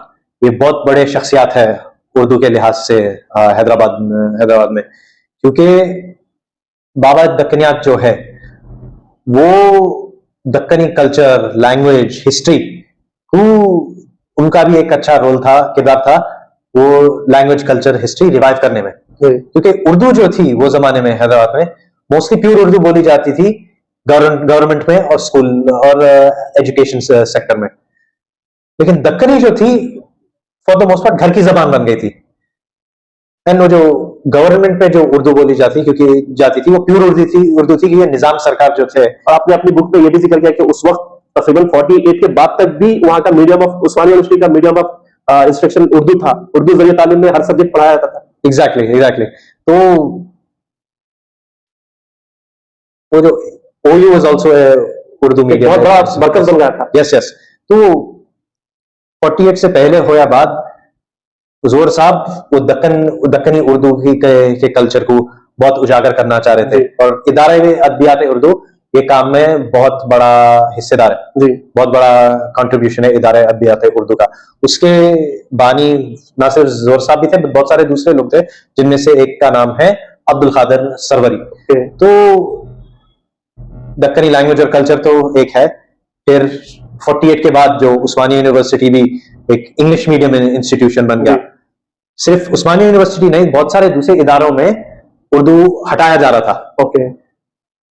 ये बहुत बड़े शख्सियात है उर्दू के लिहाज से हैदराबाद में, क्योंकि बाबा दक्कनियात जो है वो दक्कनी कल्चर, लैंग्वेज, हिस्ट्री को, उनका भी एक अच्छा रोल था, किरदार था वो लैंग्वेज, कल्चर, हिस्ट्री रिवाइव करने में। क्योंकि उर्दू जो थी वो जमाने में हैदराबाद में मोस्टली प्योर उर्दू बोली जाती थी गवर्नमेंट में और स्कूल और एजुकेशन सेक्टर में। लेकिन दक्कनी जो थी फॉर द मोस्ट पार्ट घर की जबान बन गई थी। एंड वो जो गवर्नमेंट में जो उर्दू बोली जाती थी वो प्योर उर्दू थी कि ये निजाम सरकार जो थे। और आपने अपनी बुक में ये भी जिक्र किया कि उस वक्त तकरीबन 48 के बाद तक भी वहां का मीडियम ऑफ उस्मानिया यूनिवर्सिटी का मीडियम ऑफ इंस्ट्रक्शन उर्दू था। उर्दू जरिए तालीम में हर सब्जेक्ट पढ़ाया जाता था। एग्जैक्टली। तो वो जो OU was also Urdu medium, बहुत बड़ा मरकज बन गया था। यस। तो 48 से पहले हो या बाद, जोर साहब वो दक्कनी उर्दू के कल्चर को बहुत उजागर करना चाह रहे थे, और इदारे अदबियात उर्दू ये काम में बहुत बड़ा हिस्सेदार है जी, बहुत बड़ा कंट्रीब्यूशन है इदारे अदबियात उर्दू का। उसके बानी ना सिर्फ जोर साहब भी थे, बहुत सारे दूसरे लोग थे, जिनमें से एक का नाम है अब्दुल कादिर सरवरी। तो दक्कनी लैंग्वेज और कल्चर तो एक है। फिर 48 के बाद जो उस्मानिया यूनिवर्सिटी भी एक इंग्लिश मीडियम इंस्टीट्यूशन बन गया। सिर्फ उस्मानिया यूनिवर्सिटी नहीं, बहुत सारे दूसरे इदारों में उर्दू हटाया जा रहा था। ओके।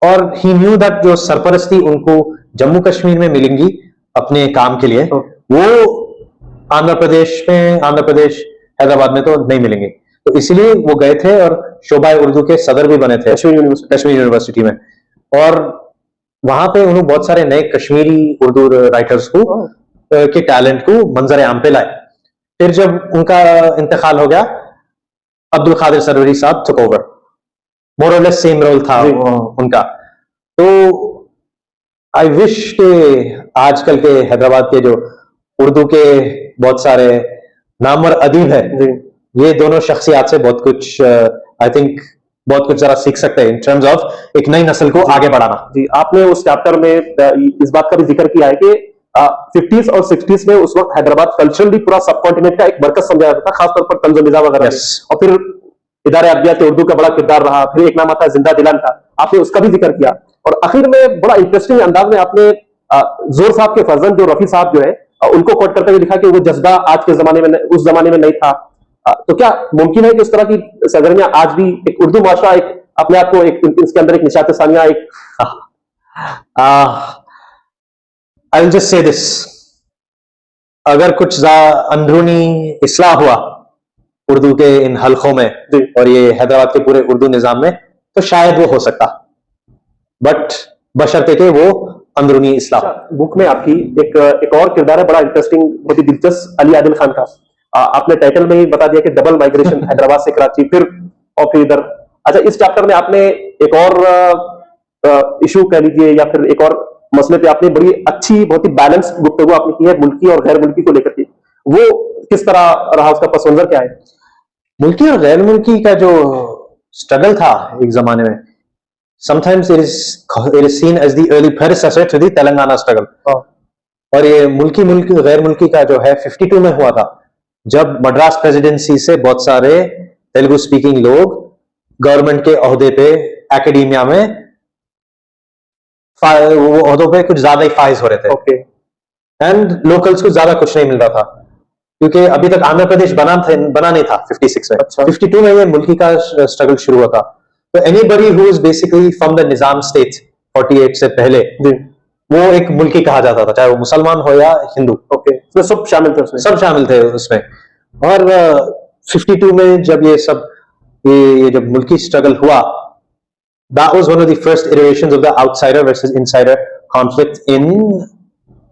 और ही न्यू दैट जो सरपरस्ती उनको जम्मू कश्मीर में मिलेंगी अपने काम के लिए, वो आंध्र प्रदेश हैदराबाद में तो नहीं मिलेंगे। तो इसलिए वो गए थे और शोबा उर्दू के सदर भी बने थे कश्मीर यूनिवर्सिटी में। और वहां पे उन्होंने बहुत सारे नए कश्मीरी उर्दू राइटर्स को के टैलेंट को मंजर आम पे लाए। फिर जब उनका इंतकाल हो गया, अब्दुल कादिर सरवरी साहब टुक ओवर। मोर और लेस सेम रोल था उनका। तो आई विश के आजकल के हैदराबाद के जो उर्दू के बहुत सारे नामवर अदीब है, ये दोनों शख्सियात से बहुत कुछ आई थिंक बहुत कुछ जरा सीख सकते हैं इन टर्म्स ऑफ एक नई नस्ल को आगे बढ़ाना। जी, आपने उस चैप्टर में इस बात का भी जिक्र किया है कि 50s और 60s में उस वक्त हैदराबाद कल्चरली पूरा सब कॉन्टिनेंट का एक मरकज समझा जाता था, खासतौर पर तंज़ निज़ाम वगैरह। और फिर इदारे अदबियात उर्दू का बड़ा किरदार रहा। फिर एक नाम आता है जिंदा दिलान का, आपने उसका भी जिक्र किया। और आखिर में बड़ा इंटरेस्टिंग अंदाज में आपने जोर साहब के फर्जंद जो रफी साहब जो है उनको कोट करते हुए लिखा कि वो जज्बा आज के जमाने में उस जमाने में नहीं था। तो क्या मुमकिन है कि उस तरह की सरगर्मियां आज भी एक उर्दू माशरा एक अपने आप को एक इसके अंदर एक निशात सानिया एक I will just say this, अगर कुछ अंदरूनी इस्लाह हुआ उर्दू के इन हलकों में और ये हैदराबाद के पूरे उर्दू निजाम में, तो शायद वो हो सकता, बट बशर्ते के वो अंदरूनी इस्लाह। बुक में आपकी एक और किरदार है बड़ा इंटरेस्टिंग, बहुत ही दिलचस्प, अली आदिल खान का। आपने टाइटल में ही बता दिया कि डबल माइग्रेशन हैदराबाद से कराची फिर और फिर इधर। अच्छा, इस चैप्टर में आपने एक और इशू कह लीजिए या फिर एक और मसले पे आपने बड़ी अच्छी बहुत ही बैलेंस गुफ्तगू आपने की है मुल्की और गैर मुल्की को लेकर के। वो किस तरह रहा, उसका पस मंजर क्या है? मुल्की और गैर मुल्की का जो स्ट्रगल था एक जमाने में, sometimes it is seen as the early predecessor to the Telangana struggle. और ये मुल्की गैर मुल्की का जो है 52 में हुआ था, जब मद्रास प्रेसिडेंसी से बहुत सारे तेलुगु स्पीकिंग लोग गवर्नमेंट के ओहदे पे एकेडमिया में ओहदों पे कुछ ज्यादा ही फाइज हो रहे थे। एंड लोकल्स को ज्यादा कुछ नहीं मिल रहा था। क्योंकि अभी तक आंध्र प्रदेश बना नहीं था 56 में। अच्छा। 52 में ये मुल्की का स्ट्रगल शुरू हुआ था। तो anybody who is basically from the Nizam state 48 से पहले जी। वो एक मुल्की कहा जाता था, चाहे वो मुसलमान हो या हिंदू। ओके, तो सब शामिल थे उसमें? सब शामिल थे उसमें। और 52 में जब ये सब ये जब मुल्की स्ट्रगल हुआ, that was one of the first iterations of the outsider versus insider conflict in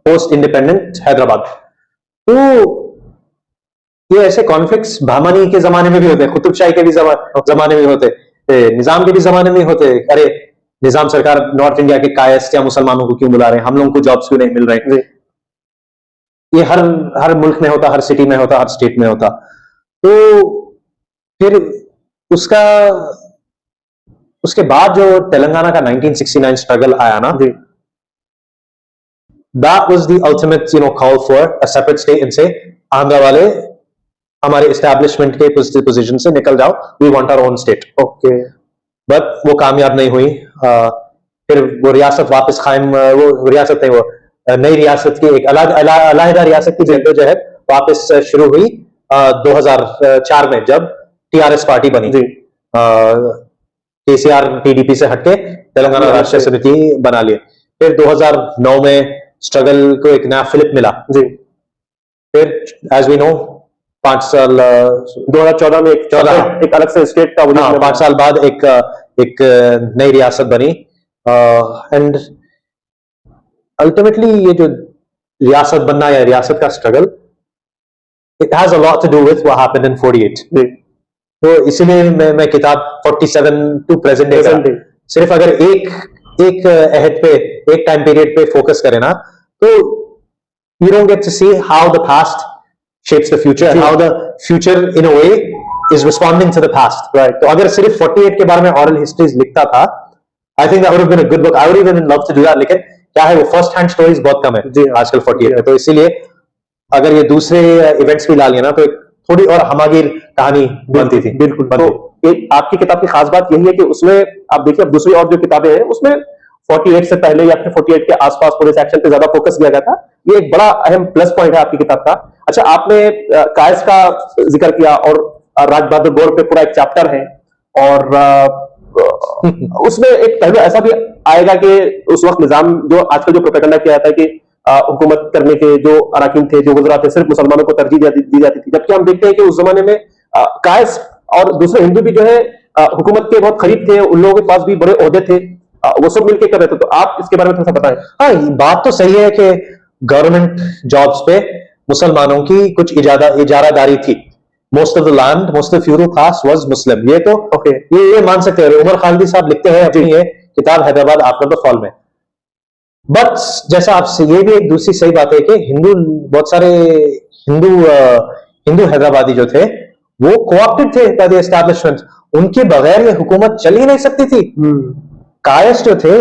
post independent Hyderabad. तो ये ऐसे कॉन्फ्लिक्ट्स बहमानी के जमाने में भी होते, कुतुब शाही के भी जमाने में होते, निजाम के भी जमाने में होते। अरे निजाम सरकार नॉर्थ इंडिया के कायस्थ या मुसलमानों को क्यों बुला रहे हैं, हम लोगों को जॉब्स क्यों नहीं मिल रहे। ये हर मुल्क में होता, हर सिटी में होता, हर स्टेट में होता। तो फिर उसके बाद जो तेलंगाना का 1969 स्ट्रगल आया ना, that was the ultimate call for a separate state and say Andhra वाले हमारे एस्टैब्लिशमेंट के पोजीशन से निकल जाओ, we want our own state। Okay, but वो कामयाब नहीं हुई। फिर वो रियासत वापस कायम, वो रियासत नहीं, वो नई रियासत की एक अलग रियासत की जद्दोजहद वापस शुरू हुई 2004 में, जब टीआरएस पार्टी बनी। केसीआर टीडीपी से हटके तेलंगाना राष्ट्रीय समिति बना लिए। फिर 2009 में स्ट्रगल को एक नया फिलिप मिला जी। फिर एज वी नो 5 साल 2014 में एक अलग से स्टेट का 5 साल बाद एक नई रियासत बनी। एंड अल्टीमेटली ये जो रियासत बनना या रियासत का struggle, it has a lot to do with what happened in 48। तो इसीलिए मैं किताब 47 टू प्रेजेंट डे सिर्फ अगर एक अहद पे, एक टाइम पीरियड पे फोकस करें ना, तो you don't get to see how the past shapes the future and how the future in a way is responding to the past, right? तो अगर सिर्फ 48 के बारे में oral histories लिखता था, I think that would have been a good book. I would even love to do that, लेकिन क्या है, वो first hand stories बहुत कम है आजकल 48 में। तो इसीलिए अगर ये दूसरे इवेंट्स भी ला लिया ना, तो थोड़ी और हमागिर कहानी बनती थी। बिल्कुल। तो आपकी किताब की खास बात यही है कि उसमें आप देखिए, अब दूसरी और जो किताबें हैं उसमें 48 से पहले या फिर 48 के आसपास पूरे सेक्शन पे ज्यादा फोकस किया गया था। ये एक बड़ा अहम प्लस पॉइंट है आपकी किताब का। अच्छा, आपने कायस का जिक्र किया और राज बहादुर गौर पे पूरा एक चैप्टर है, और उसमें एक पहलू ऐसा भी आएगा कि उस वक्त निजाम जो आजकल जो प्रोपेगेंडा किया जाता है कि हुकूमत करने के जो अराकीन थे, जो वज़रा थे, सिर्फ मुसलमानों को तरजीह दी जाती थी, जबकि हम देखते हैं कि उस जमाने में कायस और दूसरे हिंदू भी जो है हुकूमत के बहुत करीब थे, उन लोगों के पास भी बड़े ओहदे थे, वो सब मिलकर कर रहे थे। तो आप इसके बारे में थोड़ा सा बताएं। हाँ, बात तो सही है कि गवर्नमेंट जॉब्स पे मुसलमानों की कुछ इजारादारी थी। Most of the land, most of feudal class was Muslim. ये तो ये मान सकते हैं। उमर खालिदी साहब लिखते हैं अपनी ये किताब हैदराबाद आफ्टर द फॉल में। बट जैसा आपसे, ये भी एक दूसरी सही बात है कि बहुत सारे हिंदू हैदराबादी जो थे वो कोऑप्टेड थे बाय द एस्टैब्लिशमेंट। उनके बगैर ये हुकूमत चल ही नहीं सकती थी। कायस जो थे,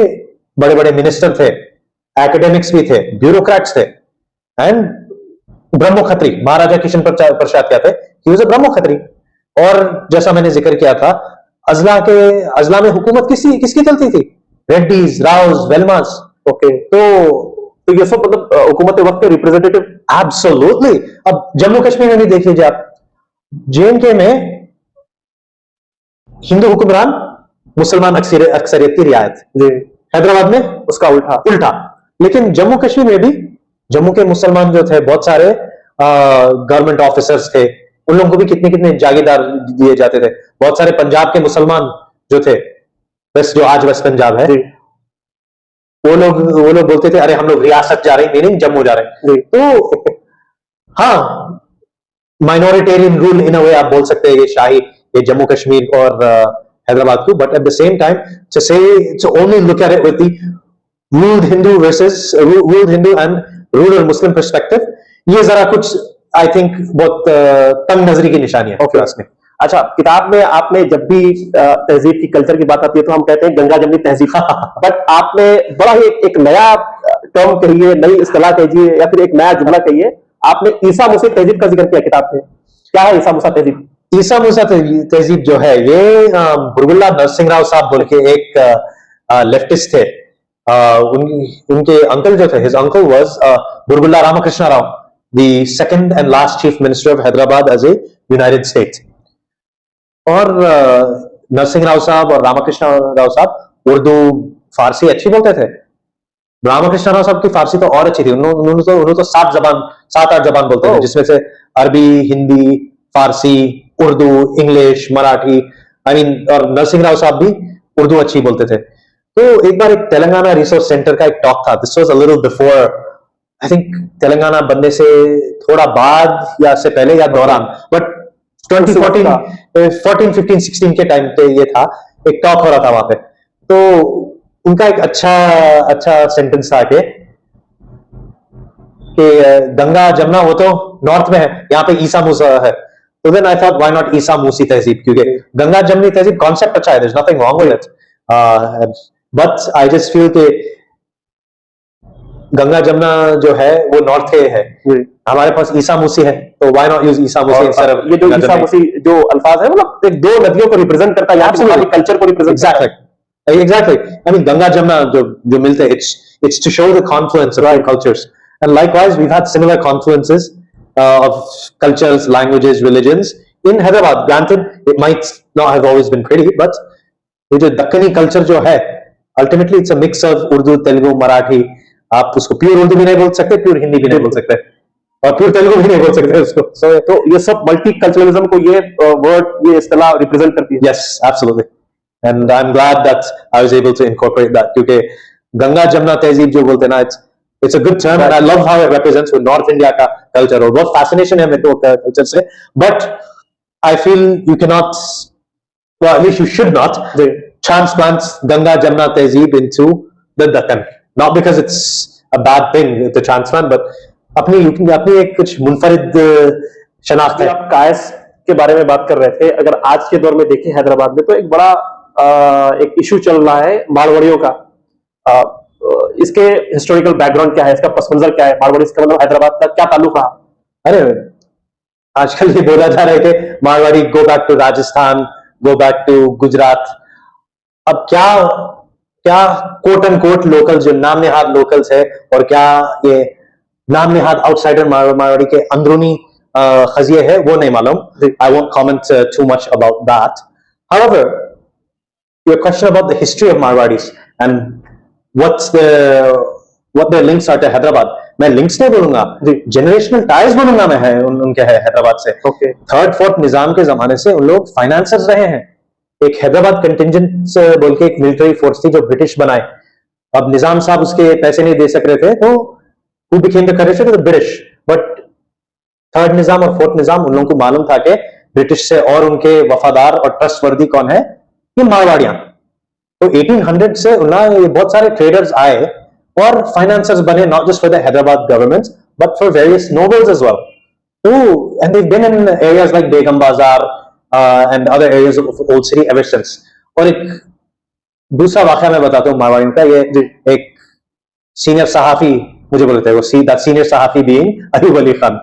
बड़े बड़े मिनिस्टर थे, एकेडमिक्स भी थे, ब्यूरोक्रेट्स थे, एंड ब्रह्मो खत्री, महाराजा किशन प्रसाद कहते हैं कि वो ब्रह्मो खत्री। और जैसा मैंने जिक्र किया था, अजला में हुकूमत किसकी चलती थी? रेड्डीज, राउज, वेलमास। ओके, तो ये सब मतलब हुकूमत वक्त के रिप्रेजेंटेटिव। एब्सोल्युटली। अब जम्मू कश्मीर में भी देख लीजिए आप, जेएनके में हिंदू हुक्मरान, मुसलमान अक्सरियत की रियायत। हैदराबाद में उसका उल्टा। लेकिन जम्मू कश्मीर में भी जम्मू के मुसलमान जो थे, बहुत सारे गवर्नमेंट ऑफिसर्स थे, उन लोगों को भी कितने जागीरदार दिए जाते थे। बहुत सारे पंजाब के मुसलमान जो थे, जो आज वेस्ट पंजाब है, वो लोग बोलते थे, अरे हम लोग रियासत जा रहे हैं, मीनिंग जम्मू जा रहे हैं। तो हाँ, माइनॉरिटेरियन रूल इन अ वे आप बोल सकते हैं, ये शाही, ये जम्मू कश्मीर और हैदराबाद को। But at the same time to say, to only look at it with the ruled Hindu and rural Muslim perspective, ये जरा कुछ आई थिंक बहुत तंग नजरी की निशानी है। okay. अच्छा, किताब में आपने जब भी तहजीब की, कल्चर की बात आती है तो हम कहते हैं गंगा जमनी तहजीब, बट आपने बड़ा ही एक नया टर्म कहिए, नई इस्तेलाह कहिए, या फिर एक नया जुमला कहिए, आपने ईसा मूसा तहजीब का जिक्र किया किताब में। क्या है ईसा मूसा तहजीब? ईसा मूसा तहजीब जो है, ये बुरगुल्ला नरसिंह राव साहब बोल के एक लेफ्टिस्ट थे। उनके अंकल जो थे, his uncle was Burgula Ramakrishna Rao, the second and last chief minister of Hyderabad as a United States. और नरसिंह राव साहब और रामकृष्ण राव साहब उर्दू फारसी अच्छी बोलते थे। रामकृष्ण राव साहब की फारसी तो और अच्छी थी, उन्होंने तो 7-8 जबान बोलते थे, जिसमें से अरबी, हिंदी, फारसी, उर्दू, इंग्लिश, मराठी, और नरसिंह राव साहब भी उर्दू अच्छी बोलते थे। तो एक बार एक तेलंगाना रिसोर्स सेंटर का एक टॉक था, this was a little before, I think Telangana बनने से थोड़ा बाद या से पहले या दौरान, बट 2014, 14, 15, 16 के टाइम पे ये था, एक टॉक हो रहा था वहां पे। तो उनका एक अच्छा सेंटेंस था कि गंगा जमुना वो तो नॉर्थ में है, यहाँ पे ईसा मूसा है। तो then I thought why not Isa Musi तहजीब, क्योंकि गंगा जमनी तहजीब कॉन्सेप्ट अच्छा है, there is nothing wrong with it, but I just feel कि गंगा जमुना जो है वो नॉर्थ के है, हमारे पास ईसा मूसी है, तो why not use Isa Musi instead of ये जो ईसा मूसी जो अल्फाज है, मतलब एक दो नदियों को रिप्रेजेंट करता है, यहाँ पे कल्चर को रिप्रेजेंट करता है। Exactly. I mean, Ganga Jamna जो मिलते हैं, it's to show the confluence of our cultures. And likewise, we've had similar confluences of cultures, languages, religions in Hyderabad. Granted, it might not have always been pretty, but ये जो Deccani culture जो है, ultimately it's a mix of Urdu, Telugu, Marathi. आप उसको pure Urdu भी नहीं बोल सकते, प्योर हिंदी भी नहीं बोल सकते, और प्योर तेलुगु भी नहीं बोल सकते उसको। तो ये सब मल्टी कल्चरलिज्म को ये वर्ड, ये इस्तेलाह रिप्रेजेंट करती है। Yes, absolutely. And I'm glad that I was able to incorporate that, क्योंकि गंगा जमुना तहजीब जो बोलते हैं ना, it's a good term, and I love how it represents with North India का culture, और बहुत fascination है मेरे को culture से, but I feel you cannot, well at least you should not transplant Ganga Jamuna तहजीब into the Deccan, not because it's a bad thing to transplant, but अपनी एक कुछ मुनफरिद शनाख्त है। आप कायस के बारे में बात कर रहे थे, अगर आज के दौर में देखें हैदराबाद में, तो एक बड़ा एक इशू चल रहा है मारवाड़ियों का। इसके हिस्टोरिकल बैकग्राउंड क्या है, इसका पस मंजर क्या है, मारवाड़ी इसका मतलब हैदराबाद का क्या ताल्लुक रहा? अरे आजकल ये बोला जा रहा है कि Marwari go back to Rajasthan, go back to Gujarat. अब क्या कोट एंड कोट लोकल जो नाम नेहाद लोकल्स है, और क्या ये नाम नेहाद आउटसाइडर मारवाड़ी के अंदरूनी खजिए है, वो नहीं मालूम। I won't comment too much about that. However, your question about the history of Marwadis and what their links are to Hyderabad, मैं links नहीं बोलूंगा, generational ties बोलूंगा मैं, है उनके है हैदराबाद से। Okay. थर्ड फोर्थ निजाम के जमाने से उन लोग फाइनेंसर्स रहे हैं। एक हैदराबाद कंटिंजेंट से बोल के एक मिलिट्री फोर्स थी जो ब्रिटिश बनाए, अब निजाम साहब उसके पैसे नहीं दे सक रहे थे, तो who became the currency? The British. But third Nizam और फोर्थ निजाम उन लोगों को मालूम था कि ब्रिटिश से और उनके वफादार और ट्रस्टवर्दी कौन है, ये मारवाड़ियां। तो 1800 से ये बहुत सारे ट्रेडर्स आए और फाइनेंसर्स बने, not just for the Hyderabad government but for various nobles as well. तो and they've been in areas like Begum Bazaar and other areas of old city ever since. और एक दूसरा वाकया मैं बताता हूँ मारवाड़ियों का, ये एक सीनियर सहाफी मुझे बोले थे, वो सीनियर सहाफी बीइंग अयूब अली खान,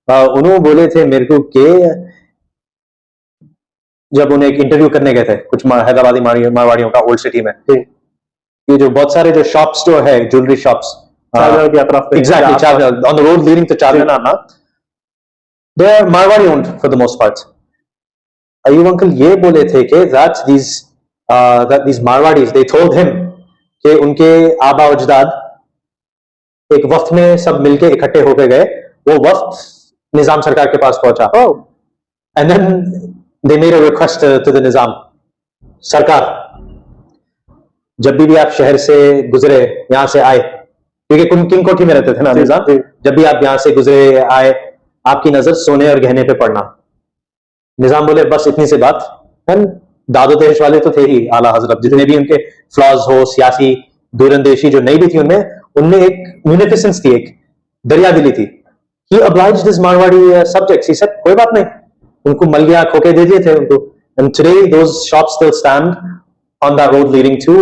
उन्होंने बोले थे मेरे को कि जब उन्हें एक इंटरव्यू करने गए थे कुछ हैदराबादी मारवाड़ियों का ओल्ड सिटी में, ये जो बहुत सारे जो शॉप्स जो है, jewellery shops exactly on the road leading to Charminar, they are Marwari owned for the most part. Ayub uncle ये बोले थे कि that these Marwaris they told him कि उनके आबा अजदाद एक वक्त में सब मिलके इकट्ठे होके गए, वो वक्त निजाम सरकार के पास पहुंचा, and then they made a request to the Nizam sarkar, जब भी आप शहर से गुजरे, यहां से आए, क्योंकि किंग कोठी में रहते थे ना निजाम, जब भी आप यहां से गुजरे आए, आपकी नजर सोने और गहने पे पड़ना। निजाम बोले बस इतनी सी बात। एंड दादो देश वाले तो थे ही आला हजरत, जितने भी उनके फ्लॉज हो, सियासी दूरंदेशी जो नहीं भी थी उनमें एक म्यूनिफिसेंस थी, एक दरिया दिली थी। He obliged his Marwadi subjects. He said, कोई बात नहीं, उनको मल गया, खोके दे दिए थे उनको। And today those shops still stand on that road leading to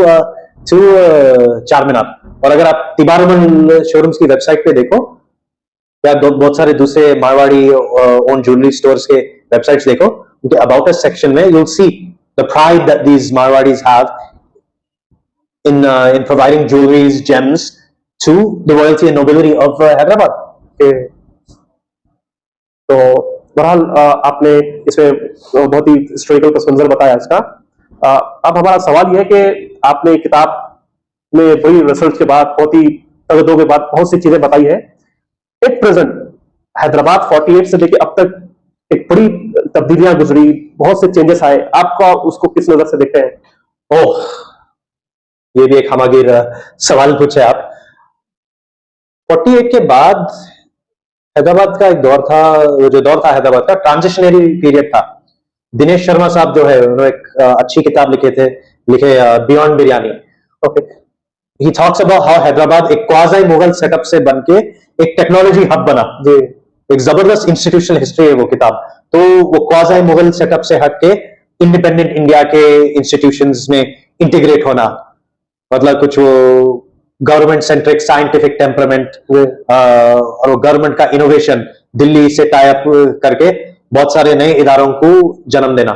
Charminar. और अगर आप तिबारुमल शोरूम्स की वेबसाइट पे देखो, या बहुत सारे दूसरे मारवाड़ी ओन ज्वेलरी स्टोर्स के वेबसाइट्स देखो, उनके अबाउट अस सेक्शन में you'll see the pride that these Marwadis have in providing jewelries, gems to the royalty and nobility of Hyderabad. तो बहरहाल आपने इसमें बहुत ही हिस्टोरिकल पस मंजर बताया इसका। अब हमारा सवाल यह है कि आपने किताब में बड़ी रिसर्च के बाद, बहुत ही तगदों के बाद बहुत सी चीजें बताई है। एट प्रेजेंट हैदराबाद 48 से लेकर अब तक एक बड़ी तब्दीलियां गुजरी, बहुत से चेंजेस आए, आपका उसको किस नजर से देखते हैं? ओह, ये भी एक हमागिर सवाल पूछे आप। 48 के बाद हैदराबाद का एक दौर था, वो जो दौर था हैदराबाद का ट्रांजिशनरी पीरियड था। दिनेश शर्मा साहब जो है उन्होंने एक अच्छी किताब लिखे beyond biryani. Okay, he talks about how Hyderabad एक क्वाज़ी मुगल सेटअप से बनके एक टेक्नोलॉजी हब बना। जी, एक जबरदस्त इंस्टीट्यूशनल हिस्ट्री है वो किताब। तो वो क्वाज़ी मुगल सेटअप से हटके इंडिपेंडेंट इंडिया के इंस्टीट्यूशंस में इंटीग्रेट होना, मतलब कुछ वो गवर्नमेंट सेंट्रिक साइंटिफिक टेम्परामेंट और वो गवर्नमेंट का इनोवेशन दिल्ली से टाई अप करके बहुत सारे नए इदारों को जन्म देना।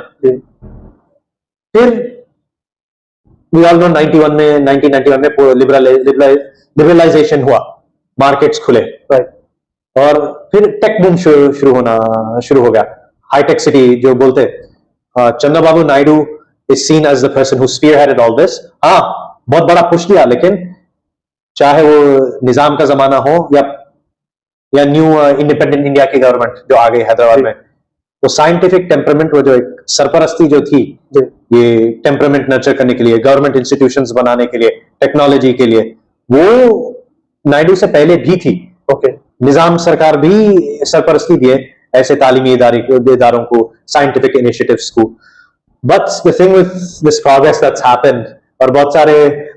फिर वी ऑल नो 1991 में लिबरलाइजेशन हुआ, मार्केट्स खुले, और फिर टेक बूम शुरू हो गया। हाईटेक सिटी जो बोलते, Chandrababu Naidu is seen as the person who spearheaded all this. हाँ, बहुत बड़ा पुश दिया, लेकिन चाहे वो निजाम का जमाना हो या न्यू इंडिपेंडेंट इंडिया की गवर्नमेंट जो आ गई हैदराबाद में, वो साइंटिफिक टेम्परामेंट, वो जो एक सरपरस्ती जो थी, ये टेम्परामेंट नर्चर करने के लिए, गवर्नमेंट इंस्टीट्यूशंस बनाने के लिए, टेक्नोलॉजी के लिए, वो नायडू से पहले भी थी। ओके, निजाम सरकार भी सरपरस्ती दिए ऐसे तालीमी इदारों को, साइंटिफिक इनिशिएटिव्स को। But the thing with this progress that's happened, और बहुत सारे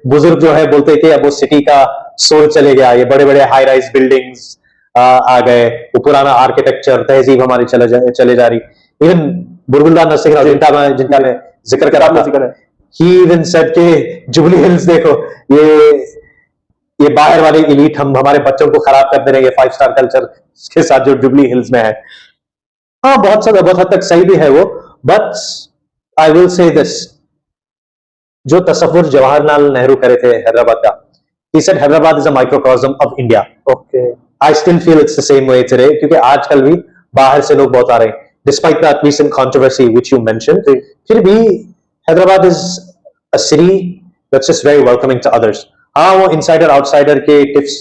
बुजुर्ग जो है बोलते थे अब वो सिटी का सोल चले गया, ये बड़े बड़े हाई राइज बिल्डिंग्स आ गए, वो पुराना आर्किटेक्चर, तहजीब हमारी चले जा रही। इवन बुरगुल्ला नरसिंह राव जिनका मैं जिक्र कर रहा था, ही इवन सेड के जुबली हिल्स देखो, ये बाहर वाले एलीट हम हमारे बच्चों को खराब कर दे रहे हैं 5 स्टार कल्चर के साथ जो जुबली हिल्स में है। हाँ, बहुत हद तक सही भी है वो, but I will say this, जो तसव्वुर जवाहरलाल नेहरू करे थे हैदराबाद का, he said Hyderabad is a microcosm of India. Okay, I still feel it's the same way today, क्योंकि आजकल भी बाहर से लोग बहुत आ रहे हैं, despite that recent controversy which you mentioned. फिर भी Hyderabad is a city that's just very welcoming to others. हाँ, वो insider outsider के tips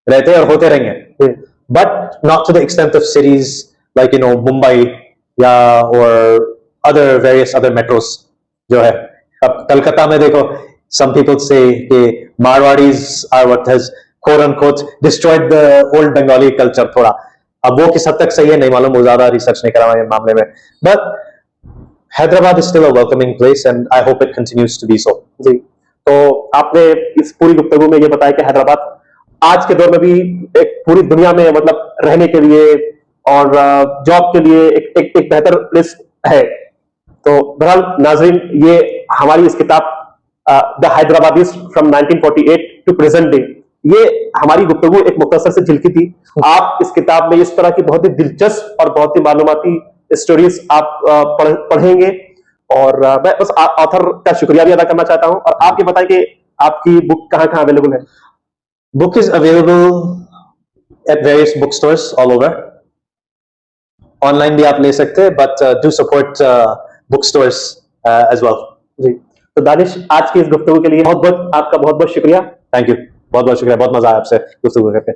रहते और होते रहेंगे, but not to the extent of cities like Mumbai या or various other metros जो है। अब कलकत्ता में देखो, some people say कि Marwadis are what has quote unquote destroyed the old Bengali culture थोड़ा। अब वो किस हद तक सही है नहीं मालूम, वो ज्यादा रिसर्च नहीं करा मैं मामले में, but Hyderabad is still a welcoming place and I hope it continues to be so। जी, तो आपने इस पूरी गुफ्तगू में ये बताया कि हैदराबाद आज के दौर में भी एक पूरी दुनिया में मतलब रहने के लिए और जॉब के लिए एक बेहतर प्लेस है। तो बहरहाल नाजरीन, ये हमारी इस किताब the Hyderabadis from 1948 to present day, ये हमारी गुफ्तगू एक मुख्तसर से झलकी थी। आप इस किताब में इस तरह की बहुत ही दिलचस्प और बहुत ही मालूमाती स्टोरीज आप पढ़ेंगे, और मैं बस ऑथर का शुक्रिया भी अदा करना चाहता हूं। और आप ये बताएं कि आपकी बुक कहां अवेलेबल है? Book is available at various book stores all over, online भी आप ले सकते हैं, but do support book stores as well. जी, तो दानिश, आज की इस गुफ्तगू के लिए आपका बहुत बहुत शुक्रिया। थैंक यू, बहुत बहुत शुक्रिया, बहुत मजा आया आपसे गुफ्तगू करके।